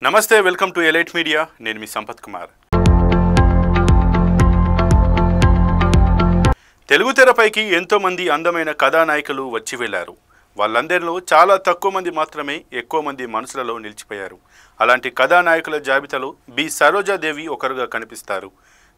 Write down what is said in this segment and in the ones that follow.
నమస్తే welcome to elite media నేను మీ సంపత్ కుమార్ తెలుగు తెరపైకి ఎంతో మంది అందమైన కథానాయకులు వచ్చి వెళ్ళారు వాళ్ళందరిలో చాలా తక్కువ మంది మాత్రమే ఎక్కువ మంది మనసులలో నిలిచిపోయారు అలాంటి కథానాయకుల జాబితాలో బి సరోజాదేవి ఒకరుగా కనిపిస్తారు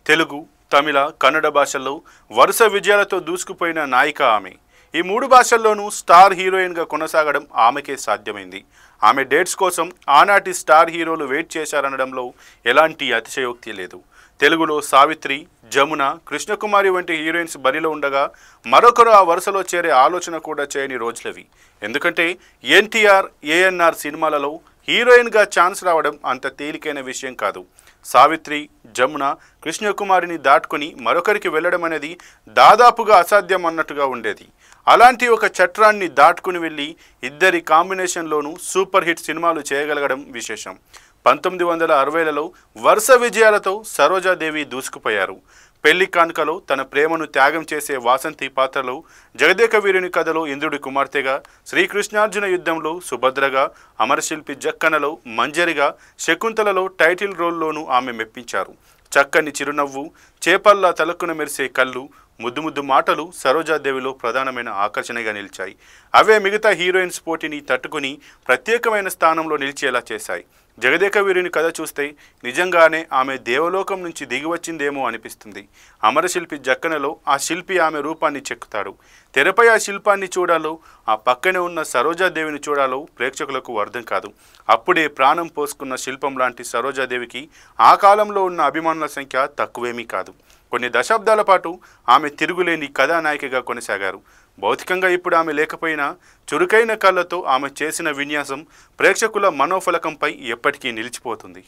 తెలుగు తమిళ కన్నడ భాషల్లో వరుస విజయాలతో దూసుకుపోయిన నాయిక ఆమె ఈ మూడు భాషల్లోనూ స్టార్ హీరోయిన్గా కొనసాగడం ఆమెకే సాధ్యమైంది ఆమె డేట్స్ కోసం ఆనాటి స్టార్ హీరోలు వెయిట్ చేశారనడంలో ఎలాంటి అతిశయోక్తి లేదు తెలుగులో సావిత్రి జమున కృష్ణకుమారి వంటి హీరోయిన్స్ బరిలో ఉండగా మరొకరు ఆ వరుసలో చేరే ఆలోచన కూడా చేయని రోజులవి ఎందుకంటే ఎన్టీఆర్ ఏఎన్ఆర్ సినిమాలలో హీరోయిన్గా ఛాన్స్ రావడం అంత తేలికైన విషయం కాదు సావిత్రి జమున కృష్ణకుమారిని దాటుకుని మరొకరికి వెళ్ళడం అనేది దాదాపుగా అసాధ్యం అన్నట్టుగా ఉండేది అలాంటి ఒక చట్రాన్ని దాటుకుని వెళ్ళి ఇద్దరి కాంబినేషన్లోనూ సూపర్ హిట్ సినిమాలు చేయగలగడం విశేషం 1960లలో వరుస విజయాలతో సరోజాదేవి దూసుకుపోయారు పెళ్లి కానుకలో తన ప్రేమను త్యాగం చేసే వాసంతి పాత్రలో జగదేక వీరుని కథలో ఇంద్రుడి కుమార్తెగా శ్రీకృష్ణార్జున యుద్ధంలో సుభద్రగా అమరశిల్పి జక్కనలో మంజరిగా శకుంతలలో టైటిల్ రోల్లోనూ ఆమె మెప్పించారు చక్కని చిరునవ్వు చేపల్లా తలక్కున మెరిసే కళ్ళు ముద్దు ముద్దు మాటలు సరోజాదేవిలో ప్రధానమైన ఆకర్షణగా నిలిచాయి అవే మిగతా హీరోయిన్స్ పోటీని తట్టుకుని ప్రత్యేకమైన స్థానంలో నిలిచేలా చేశాయి జగదేక వీరుని కథ చూస్తే నిజంగానే ఆమె దేవలోకం నుంచి దిగివచ్చిందేమో అనిపిస్తుంది అమరశిల్పి జక్కనలో ఆ శిల్పి ఆమె రూపాన్ని చెక్కుతాడు తెరపై ఆ శిల్పాన్ని చూడాలో ఆ పక్కనే ఉన్న సరోజాదేవిని చూడాలో ప్రేక్షకులకు అర్థం కాదు అప్పుడే ప్రాణం పోసుకున్న శిల్పం లాంటి సరోజాదేవికి ఆ కాలంలో ఉన్న అభిమానుల సంఖ్య తక్కువేమీ కాదు కొన్ని దశాబ్దాల పాటు ఆమె తిరుగులేని కథానాయికగా కొనసాగారు భౌతికంగా ఇప్పుడు ఆమె లేకపోయినా చురుకైన కళ్ళతో ఆమె చేసిన విన్యాసం ప్రేక్షకుల మనోఫలకంపై ఎప్పటికీ నిలిచిపోతుంది